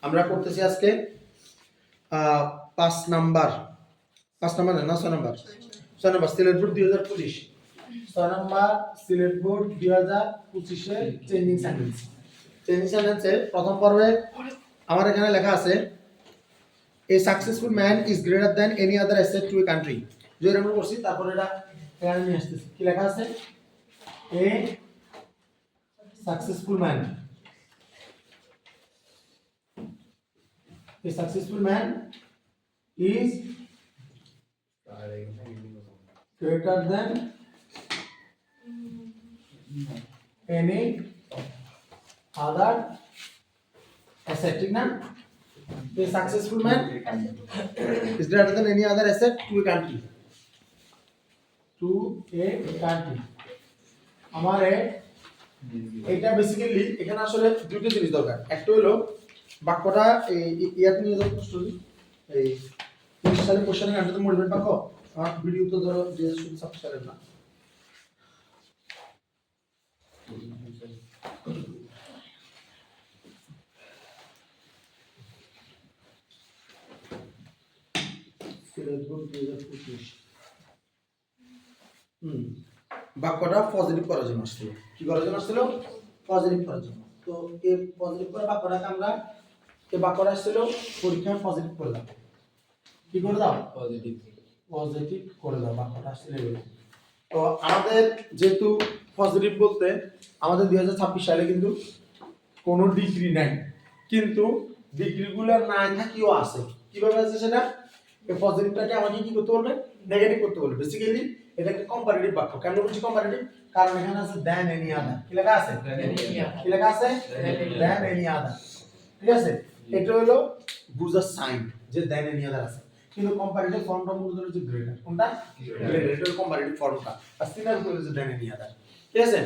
আমরা করতেছি আজকে 5 নাম্বার না 6 number Sylhet board 2025 6 number Sylhet board 2025 এর চেঞ্জিং সেন্টেন্সের প্রথম পর্বে আমার এখানে লেখা আছে a successful man is greater than any other asset to a country যে আমরা করছি তারপর এটা এখানে নিয়ে আসতেছি কি লেখা আছে a successful man is greater than any other asset ঠিক না a successful man is greater than any other asset to a country আমারে এটা বেসিক্যালি এখানে আসলে দুটো জিনিস দরকার একটা হলো বাক্যটা ইয়াতে নিয়ে যাও প্রশ্ন এই 20 সালে কোশ্চেনের আন্ডারে মডেল বাক্য আর ভিডিও তো ধরো যে শুধু সাবস্ক্রাইব না বাক্যটা পজিটিভ করার জন্য আসছিল কি করার জন্য আসছিল পজিটিভ করার জন্য তো এই পজিটিভ করে বাক্যটাকে আমরা এই বাক্যটা আসছিল পরীক্ষায় পজিটিভ করে দাও কি করে দাও পজিটিভ করে দাও বাক্যটা আসলে তো আমাদের যেহেতু পজিটিভ বলতে আমাদের 2026 সালে কিন্তু কোনো ডিগ্রি নাই কিন্তু ডিগ্রিগুলো না থাকিও আছে কিভাবে আছে সেটা এই পজিটিভটাকে আমাকে কি করতে বলবে নেগেটিভ করতে বলবে বেসিক্যালি এটা একটা কম্পারেটিভ বাক্য কেন বলছি কম্পারেটিভ কারণ এখানে আছে দ্যান এনি আদার কি লেখা আছে দ্যান এনি আদার ঠিক আছে এটা হলো বুঝার সাইন যে দ্যান এনি আদার আছে কিন্তু কম্পারেটিভ ফর্মটা মূলত হচ্ছে গ্রেটার কোনটা গ্রেটার এটা হলো কম্পারেটিভ ফর্মটা আর সিনার হলো যে দ্যান এনি আদার ঠিক আছে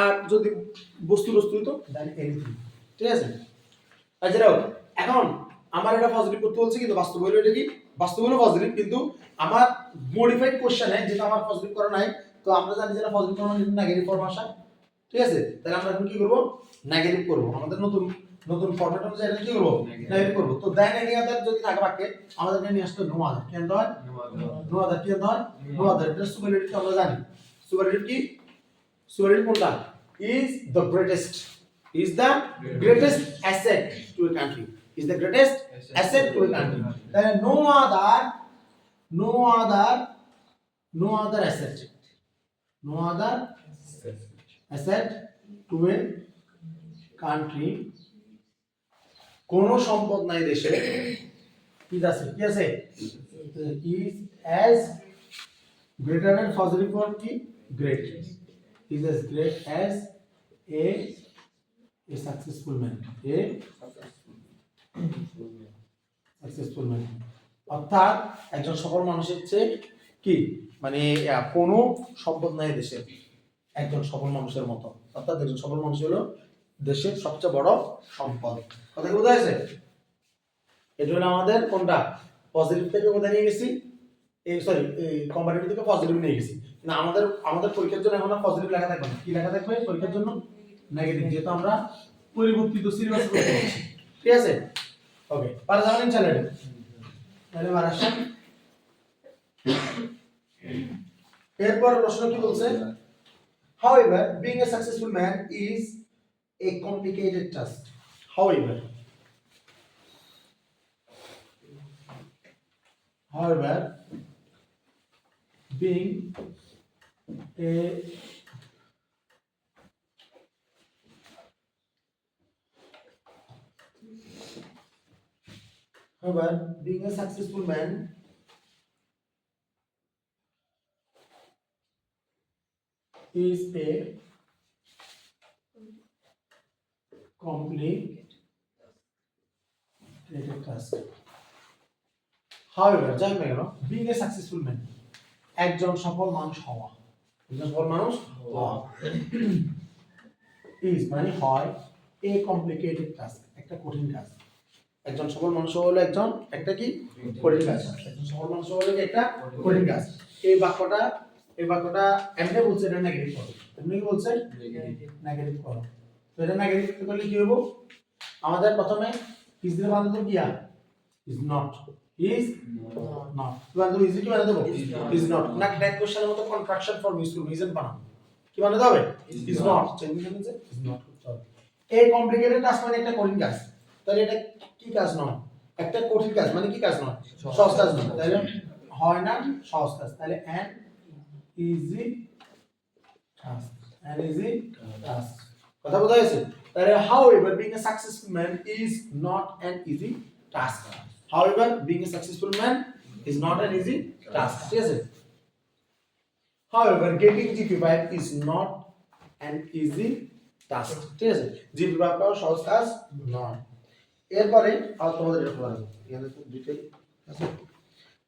আর যদি বস্তু তো দ্যান এনিথিং ঠিক আছে আচ্ছা এখন আমার এটা পজিটিভ করতে বলছে কিন্তু বাস্তব হলো এটা কি বাস্তব হলো পজিটিভ কিন্তু আমার মডিফাইড কোশ্চেনে যেটা আমার পজিটিভ করা নাই তো আমরা জানি যে এটা পজিটিভ করা মানে নেগেটিভ ফর্ম আসা ঠিক আছে তাহলে আমরা এখন কি করব নেগেটিভ করব আমাদের নতুন ফরম্যাট অনুযায়ী এটা কি করব নেগেটিভ করব তো দেন এনি আদার যদি থাকে বাক্যে আমাদের নিয়ে আসতে নো আদার কি আনতে হয় নো আদার কি আনতে হয় নো আদার এটা সুপারলেটিভ আমরা জানি সুপারলেটিভ কি সুপারলেটিভ কোনটা is the greatest asset to a country is the greatest asset to a country then no other asset to a country কোনো সম্পদ নাই দেশে কি আছে is as greater than positive form কি great is as great as a successful man অর্থাৎ একজন সফল মানুষের চেয়ে কি মানে কোনো সম্পদ নাই দেশে একজন সফল মানুষের মতো অর্থাৎ একজন সফল মানুষ হলো দেশের সবচেয়ে বড় সম্পদ কথা কি বোঝা যাচ্ছে এটা হলো আমাদের কোনটা পজিটিভ থেকে কোথায় নিয়ে গেছি এই কম্পারেটিভ থেকে পজিটিভ নিয়ে গেছি না আমাদের পরীক্ষার জন্য এখন পজিটিভ লেখা থাকবে না কি লেখা থাকবে পরীক্ষার জন্য নেগেটিভ যেহেতু আমরা পরিবর্তিত সিলেবাস করতে যাচ্ছি ঠিক আছে ওকে পারা যাবেন ইনশাআল্লাহ তাহলে মারাশা এরপর প্রশ্ন কি বলছে however being a successful man is a complicated task however being a successful man is a complicated task however being a successful man একজন সফল মানুষ হওয়া is মানে হয় a complicated task একটা কঠিন কাজ একজন সফল মানুষ হলো একটা কি কঠিন কাজ একজন সফল মানুষ হলো একটা কঠিন কাজ এই এই বাক্যটা এমনি বলছে এটা নেগেটিভ করো, এমনি কি বলছে নেগেটিভ করো। তো এটা নেগেটিভ করলে কি হবে, আমাদের প্রথমে ইজ দিয়ে বানাতে হবে কিয়া ইজ নট, ইজ নট বানাতে হবে, ইজ কি বানাতে হবে ইজ নট না, ট্যাগ কোশ্চেনের মতো কন্ট্রাকশন ফর্ম ইউজ করব, ইজন্ট বানাবো, কি বানাতে হবে ইজ নট, চেঞ্জ করতে হবে ইজ নট করতে হবে। এই কমপ্লিকেটেড টাস্ক মানে একটা কঠিন কাজ, তাহলে এটা কি কাজ নয়, একটা কঠিন কাজ মানে কি কাজ নয়, সহজ কাজ নয়, তাহলে হয় না সহজ কাজ, তাহলে an easy task, an easy task, কথা বোঝা গেছে। তাহলে however being a successful man is not an easy task, however being a successful man is not an easy task, ঠিক আছে। however getting GP5 is not an easy task, ঠিক আছে, GP5 পাওয়া সহজ কাজ নয়। এরপরে আর তোমাদের এটা পড়াবো, এখানে খুব ডিটেইল আছে।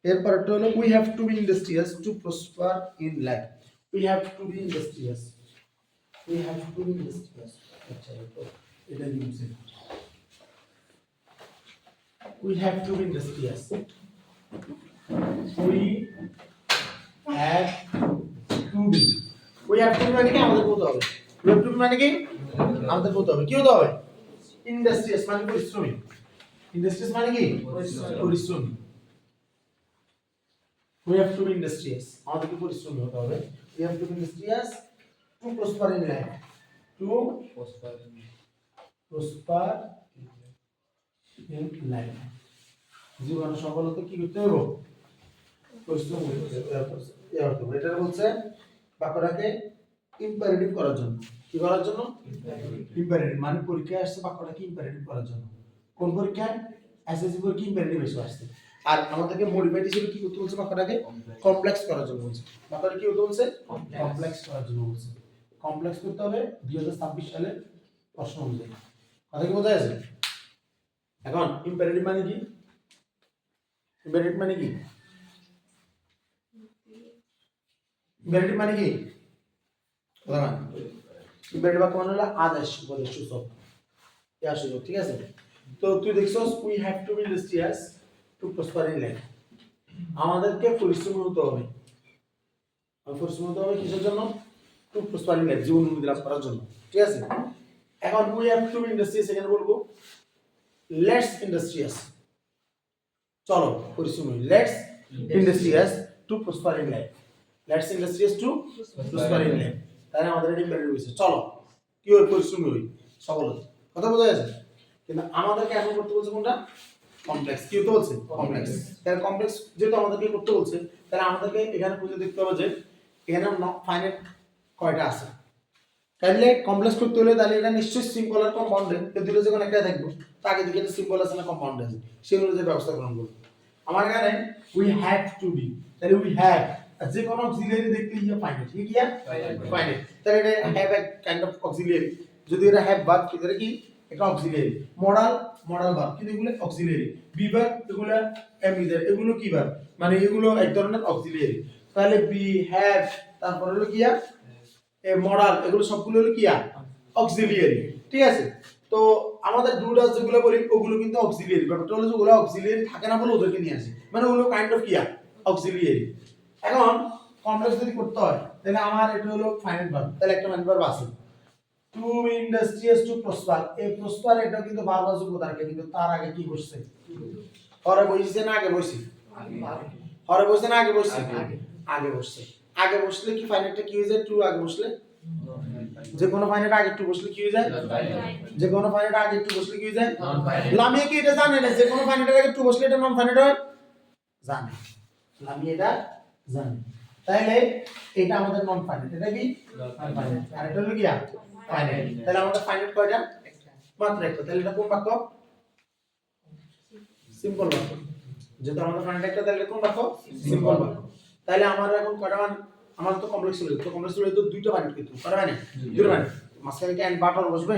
এরপরটা হলো we have to be industrious to prosper in life, we have to be industrious, we have to be industrious, আচ্ছা এটা লিখছি, we have to be industrious, we have to be, we have to be মানে কি আমাদের বলতে হবে, we have to be মানে কি আমাদের বলতে হবে, কি হতে হবে industrious মানে পরিশ্রমী, industrious মানে কি পরিশ্রমী, we have to be industrious আমাদের কি পরিশ্রমী হতে হবে, we have to be industrious to prosper in life, to prosper in life, জীবনে সফল হতে কি করতে হবে পরিশ্রম করতে হবে। এটা বলছে বাক্যটাকে ইম্পারেটিভ করার জন্য, কি করার জন্য ইম্পারেটিভ মানে পরীক্ষায় আসছে বাক্যটাকে ইম্পারেটিভ করার জন্য, কোন পরীক্ষায় এসএসসি পরীক্ষায় ইম্পারেটিভ এসে আসছে, আর আমাদেরকে মডিফাইড হিসেবে কি করতে বলছে বাক্যটাকে কমপ্লেক্স করার জন্য বলছে, বাক্যটা কি করতে বলছে কমপ্লেক্স করার জন্য বলছে, কমপ্লেক্স করতে হবে 2026 সালের প্রশ্ন অনুযায়ী, কথা কি বোঝা যাচ্ছে। এখন ইম্পারেটিভ মানে কি, ইম্পারেটিভ মানে কি, ইম্পারেটিভ মানে কি কথা না, ইম্পারেটিভ বাক্য মানে হলো আদেশ উপদেশ সূচক, ইয়া সূচক, ঠিক আছে। তো তুই দেখছস we have to be industrious to prosper in life, আমাদেরকে পরিশ্রম হতে হবে, পরিশ্রম হতে হবে কিসের জন্য টু প্রসপার ইন লাইফ, জীবন উন্নতি লাভ করার জন্য, ঠিক আছে। এখন we have to be industrious এখানে বলবো let's industrious, চলো পরিশ্রমী, let's industrious to prosper in life, let's industrious to prosper in life, তাহলে আমাদের এটা ইম্পারেটিভ হইছে, চলো কি হই পরিশ্রমী হই সফল হই, কথা বোঝা যাচ্ছে। কিন্তু আমাদেরকে এখন করতে বলছে কোনটা কমপ্লেক্স, কি হতে বলছে কমপ্লেক্স, তাহলে কমপ্লেক্স যেহেতু আমাদেরকে করতে বলছে তাহলে আমাদেরকে এখানে খুঁজে দেখতে হবে যে এখানে ফাইনাইট কয়টা আছে, তাহলে কমপ্লেক্স করতে হলে তাহলে এটা নিশ্চয়ই সিম্পল আর কম্পাউন্ডেড, এই দুটো যখন একটা দেখবো তাকে দিকে এটা সিম্পল আছে না কম্পাউন্ড আছে সেগুলো যে ব্যবস্থা গ্রহণ করব। আমার এখানে উই হ্যাভ টু বি, তাহলে উই হ্যাভ যে কোন অক্সিলিয়ারি দেখতে ইয়া ফাইনাইট, কি কি ফাইনাইট, তাহলে এটা have a kind of auxiliary, যদি এটা হ্যাভ ভার্ব কি এটা কি এটা অক্সিলিয়ারি, মডাল ভার্ব কিন্তু এগুলো অক্সিলিয়ারি, বি ভার্ব এগুলো এমিজার এগুলো কি ভার্ব মানে এগুলো এক ধরনের অক্সিলিয়ারি, তাহলে বি হ্যাভ তারপর হলো কি এ মডাল এগুলো সবগুলো হলো কি অক্সিলিয়ারি, ঠিক আছে। তো আমাদের ডু ডাজ যেগুলো বলি ওগুলো কিন্তু অক্সিলিয়ারি, ব্যাপারটা হলো যেগুলো অক্সিলিয়ারি থাকে না বলে ওদেরকে নিয়ে আসি, মানে ওগুলো কাইন্ড অফ কি অক্সিলিয়ারি। এখন কমপ্লেক্স যদি করতে হয় তাহলে আমার এটা হলো ফাইনাইট ভার্ব, তাহলে একটা ফাইনাইট ভার্ব আছে টু ইন্ডাস্ট্রিয়াস টু প্রসপার, এই প্রসপার এটা কিন্তু ভার্ব আছে কোথায়, কিন্তু তার আগে কি বসছে হরে বসছে না আগে বসছে, হরে বসছে না আগে বসছে, আগে বসছে, আগে বসলে কি ফাইনাইটটা কি হয়ে যায় টু আগে বসলে, যে কোনো ফাইনাইট আগে টু বসলে কি হয়ে যায়, যে কোনো ফাইনাইট আগে টু বসলে কি হয়ে যায় লামিয়া কি এটা জানে না যে কোনো ফাইনাইটের আগে টু বসলে এটা নন ফাইনাইট হয়, জানে লামিয়া এটা জানে, তাহলে এটা আমাদের নন ফাইনাইট, এটা কি নন ফাইনাইট আর এটা হলো কি ফাইনাইট, তাহলে আমাদের ফাইনাইট কয়টা মাত্র একটা, তাহলে এটা কোন বাক্য সিম্পল বাক্য, যেটা আমাদের ফাইনাইট একটা তাহলে কোন বাক্য সিম্পল বাক্য, তাহলে আমার এখন কয়টা মান আমার তো কমপ্লেক্স হলো, তো কমপ্লেক্স হলে তো দুইটা ফাইনাইট করতে পারে মানে দুইটা ফাইনাইট মাঝখানে কি এন্ড বাটর বসবে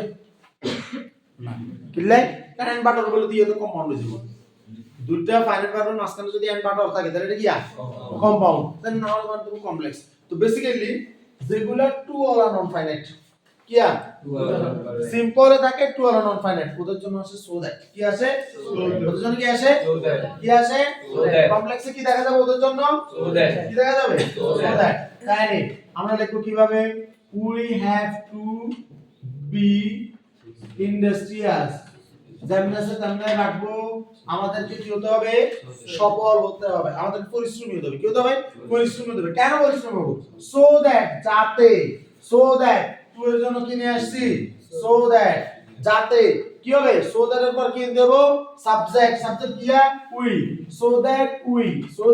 না, কিল্লাই কারণ এন্ড বাটর বলে দিয়ে তো কম্পাউন্ড হয়ে যাবে, দুইটা ফাইনাইট ভার্বের মাঝখানে যদি এন্ড বাটর থাকে তাহলে এটা কি কম্পাউন্ড, দেন নাও মানে তুমি কমপ্লেক্স। তো বেসিক্যালি যেগুলা টু অর নন ফাইনাইট কিয়া সিম্পলে থাকে টু আর নন ফাইনাইট ওদের জন্য আছে সো দ্যাট কি আছে ওদের জন্য কি আছে কি আছে কমপ্লেক্সে কি দেখা যাবে ওদের জন্য কি দেখা যাবে সো দ্যাট তাই আমরা লিখব কিভাবে we have to be industrious যেমন আছে তেমন রাখবো আমাদেরকে কি হতে হবে সফল হতে হবে আমাদের পরিশ্রমী হতে হবে কি হতে হবে পরিশ্রমী হতে হবে কেন পরিশ্রম হবো সো দ্যাট যাতে সো দ্যাট টু এর জন্য কি নিয়ে আসছি সো দ্যাট যাতে কি হবে সো দ্যাট এর পর কি দেব সাবজেক্ট সাবজেক্ট কি উই সো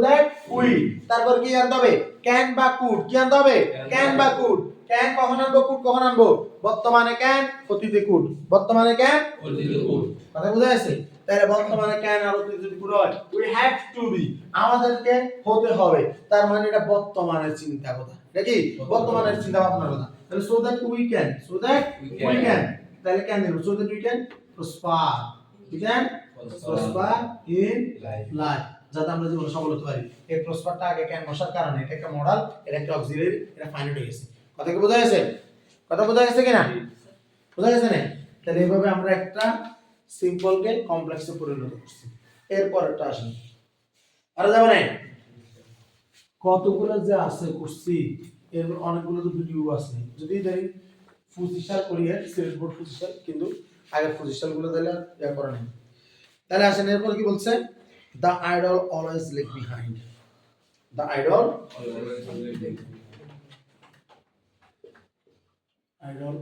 দ্যাট উই তারপর কি আনতে হবে ক্যান বা কুড কি আনতে হবে ক্যান বা কুড ক্যান কখন আনবো কুড কখন আনবো বর্তমানে ক্যান অতীতে কুড বর্তমানে ক্যান অতীতে কুড কথা বুঝা গেছে তাহলে বর্তমানে ক্যান আর অতীতে যদি কুড হয় উই হ্যাভ টু বি আমাদেরকে হতে হবে তার মানে এটা বর্তমানের চিন্তা কথা এটা কি বর্তমানের চিন্তা ভাবনার কথা তাহলে সো দ্যাট উই ক্যান তাহলে ক্যান দেব so that we can prosper we can prosper in life যাতে আমরা জীবনে সফল হতে পারি এই প্রসপারটা আগে ক্যান বসার কারণে এটা একটা মডেল এটা একটা অক্সিলারি এটা ফাইনাইট হয়ে গেছে কথা কি বোঝা গেছে কথা বোঝা গেছে কিনা বোঝা গেছে না তাহলে এইভাবে আমরা একটা সিম্পল কে কমপ্লেক্সে পরিণত করছি এরপরটা আসেন আর যাবে না কতগুলো যে আছে করছি এর অনেকগুলো তো ভিডিও আছে যদি ধরি 25 সাল করি সিলেট বোর্ড 25 সাল কিন্তু আগে 25 সাল গুলো দিলে ইয়া করে নাই তাহলে আসেন এরপর কি বলছে the idol always lag behind the idol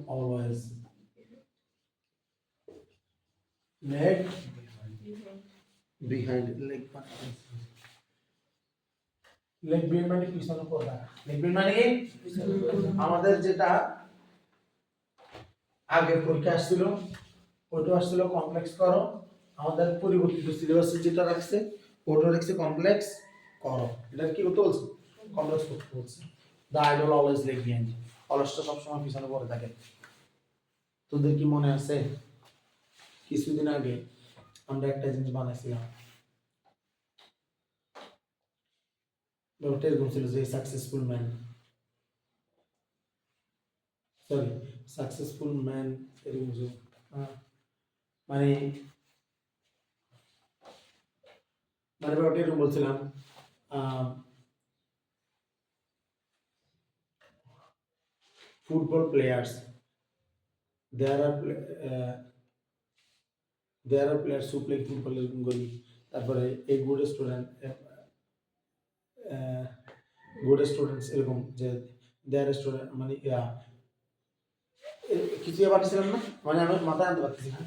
always lag behind leg behind মানে পিছনে পড়া leg behind মানে কি আমাদের যেটা আগে পরীক্ষা আসছিল ওটা আসছিল কমপ্লেক্স করো আমাদের পরিবর্তিত সিলেবাসে যেটা রাখছে ওটা রাখছে কমপ্লেক্স করো এটা কি করতে বলছে কমপ্লেক্স করতে বলছে দা আইডল অলওয়েজ লেগ বিহাইন্ড অলসটা সব সময় পিছনে পড়ে থাকে তোদের কি মনে আছে কিছুদিন আগে আমরা একটা জিনিস বানাইছিলাম ব্যাপারটা এরকম ছিল যে সাকসেসফুল ম্যান এরকম মানে ব্যাপারটা এরকম বলছিলাম football players there are players who play football এরকম করি তারপরে a good students এরকম যে there student মানে কিছু বানাইছিলাম না মানে আমি মাথায় আনতে পারতেছি না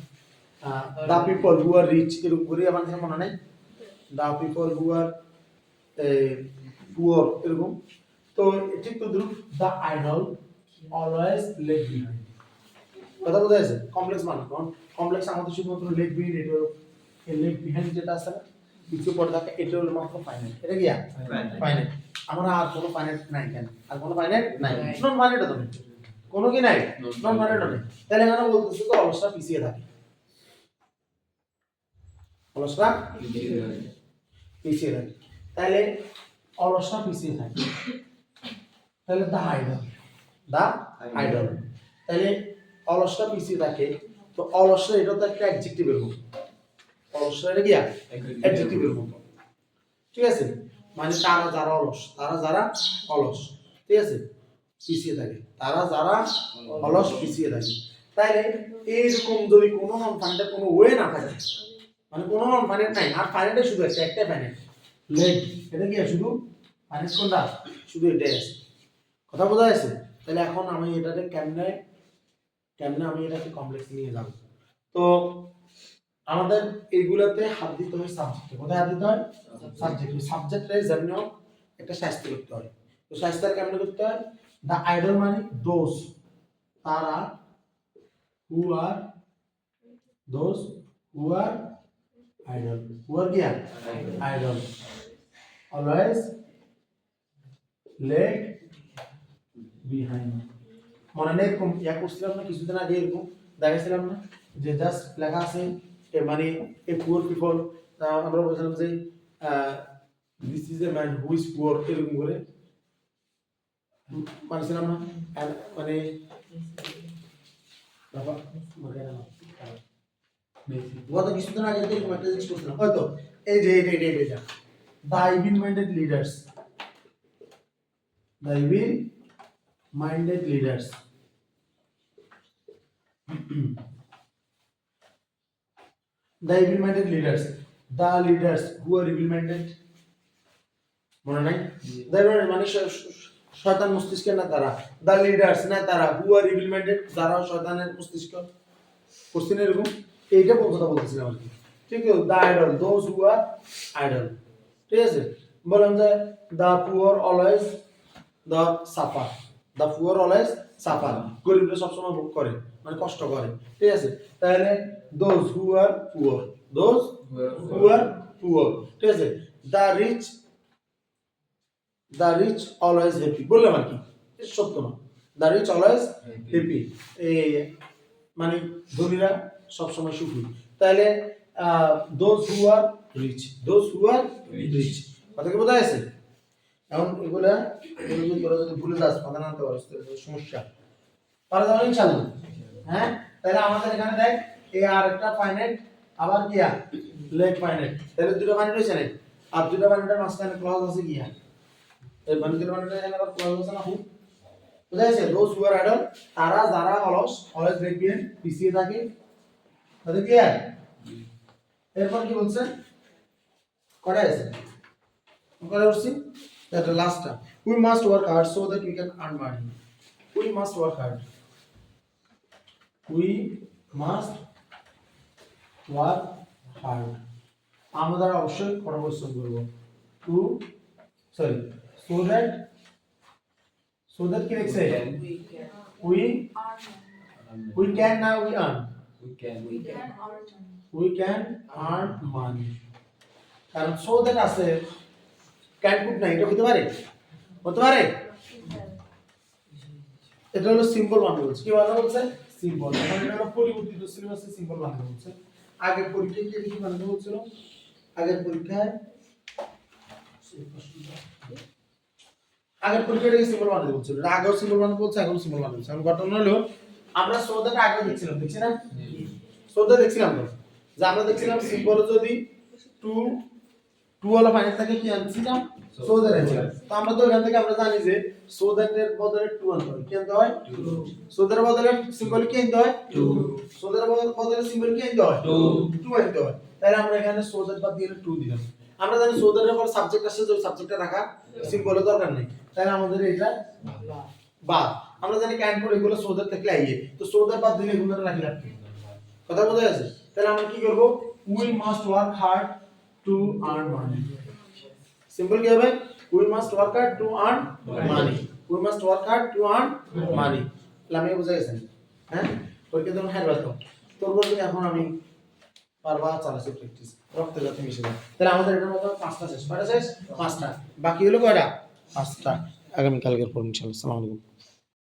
the people who are rich এরকম করে বানাইছিলাম মনে নাই the people who are poor এরকম তো ঠিক তো the idol always leg behind কথা বোঝা যাচ্ছে কমপ্লেক্স মানে কমপ্লেক্স আমাদের শুধুমাত্র লেগ বিহাইন্ড এটা এই লেগ বিহাইন্ড যেটা আছে না কিছু পড়ে থাকে এটা হলো মাত্র ফাইনাল এটা কি ফাইনাল আমরা আর কোনো ফাইনাল নাই কেন আর কোনো ফাইনাল নাই নন ফাইনাল তো কোনো কি নাই নন ফাইনাল নেই তাহলে আমরা বলতেছি তো অলসটা পিছিয়ে থাকে অলসটা পিছিয়ে থাকে তাহলে অলসটা পিছিয়ে থাকে তাহলে দা আইডল তাহলে অলসটা পিছিয়ে থাকে তো অলসটা এটা তো একটা অ্যাডজেক্টিভের মতো অলসটা এটা কি অ্যাডজেক্টিভের মতো ঠিক আছে মানে তারা যারা অলস ঠিক আছে পিছিয়ে থাকে তারা যারা অলস পিছিয়ে থাকে তাইলে এইরকম যদি কোনো নন ফাইনাইট কোনো ওয়ে না থাকে মানে কোনো নন ফাইনাইট নাই আর ফাইনাইট শুধু আছে একটা ফাইনাইট লেগ এটা কি শুধু ফাইনাইট কোনটা শুধু এটাই আছে কথা বোঝা যাচ্ছে তাহলে এখন আমি এটাতে কেমনে আমি এটাকে কমপ্লেক্স নিয়ে যাব তো আমাদের এইগুলাতে হাত দিতে হয় সাবজেক্টে কোথায় হাত দিতে হয় সাবজেক্টে যেমন একটা শাস্তি করতে হয় তো শাস্তিটা কেমনে করতে হয় দা আইডল মানে দোজ তারা হু আর আইডল হু আর কি আইডল অলওয়েজ লেগ বিহাইন্ড মনে নেই এরকম ইয়া করছিলাম না কিছুদিন আগে এরকম দেখাছিলাম না যে জাস্ট লেখা আছে মানে এ পুয়ার পিপল আমরা বলছিলাম যে this is a man who is poor এরকম করে মানছিলাম না মানে গত কিছুদিন আগে তো এরকম একটা জিনিস করছিলাম হয়তো এই যে এটা the evil minded leaders the evil minded leaders the evil minded leaders the leaders who are evil minded মনে নাই মানে শয়তান মস্তিষ্কের না তারা the leaders না তারা who are evil minded যারা শয়তানের মস্তিষ্ক কোশ্চেন এরকম এইটা কথা বলতেছিলাম আর কি ঠিক আছে the idol those who are idol ঠিক আছে বললাম যে the poor always the suffer the poor always suffer গরিবরা সব সময় ভোগ করে মানে কষ্ট করে ঠিক আছে তাহলে those who are poor ঠিক আছে the rich always happy বললাম আর কি সত্য না the rich always happy এই মানে ধনীরা সব সময় সুখী তাহলে those who are rich কথা কি বোঝা যাচ্ছে এখন এগুলা যদি তোরা যদি ভুলে যাস কথা না আনতে পারিস তাহলে সমস্যা পারা যাবে ইনশাআল্লাহ হ্যাঁ তাহলে আমাদের এখানে দেখ এই আর একটা ফাইনাইট আবার কি লেগ ফাইনাইট তাহলে দুটো ফাইনাইট হইছে না আর দুটো ফাইনাইটের মাঝখানে ক্লজ আছে কি এই দুটো ফাইনাইটের এখানে আবার ক্লজ আছে না বুঝা যাচ্ছে those who are idle তারা যারা অলস অলস দেখবেন পিছিয়ে থাকে তাদের কি এরপর কি বলছেন কটা আছে কটা করছি that the last time we must work hard so that we can earn money we must work hard আমরা অবশ্যই পরিশ্রম করব to sorry so that কি লিখছে we can now we can earn money কারণ so that আছে can put না এটা হতে পারে এটা হলো সিম্পল বানানো বলছে কি বানানো বলছে সিম্পল এখন এটা হলো পরিবর্তিত সিলেবাসে সিম্পল বানানো বলছে আগের পরীক্ষায় কি বানানো হচ্ছিল আগের পরীক্ষায় কি সিম্পল বানানো বলছিল এটা আগেও সিম্পল বানানো বলছে এখন সিম্পল বানানো বলছে এখন ঘটনা হলো আমরা সোদাটা আগে দেখছিলাম দেখছি না সোদা দেখছিলাম তো যে আমরা দেখছিলাম সিম্পল যদি 2 হলো ফাইনাল থাকে কি আনছিলাম সোদার আনছিলাম তো আমরা তো এখান থেকে আমরা জানি যে সোদারের বদলে 2 আনতে হয় কি আনতে হয় 2 সোদারের বদলে সিম্বল কি আনতে হয় 2 সোদারের বদলে সিম্বল কি আনতে হয় 2 আনতে হয় তাহলে আমরা এখানে সোদার বাদ দিয়ে 2 দিলাম আমরা জানি সোদারের পর সাবজেক্ট আসে যে সাবজেক্টটা রাখা সিম্বলের দরকার নেই তাহলে আমাদের এটা বাদ আমরা জানি ক্যান করে এগুলো সোদার থেকে আইয়ে তো সোদার বাদ দিলে এগুলো রাখি রাখি কথা বোঝা যাচ্ছে তাহলে আমরা কি করব we must work hard to earn money simple কি হবে we must work hard to earn money লামে বুঝা গেছে হ্যাঁ পরীক্ষা যখন হার বাতো তোর বলতে এখন আমি পারবা চালাচ্ছি প্র্যাকটিস রক্তে যাতে মিশে যায় তাহলে আমাদের এটার মধ্যে 5টা শেষ কয়টা শেষ 5টা বাকি হলো কয়টা 5টা আগামী কালকের পর ইনশাআল্লাহ আসসালামু আলাইকুম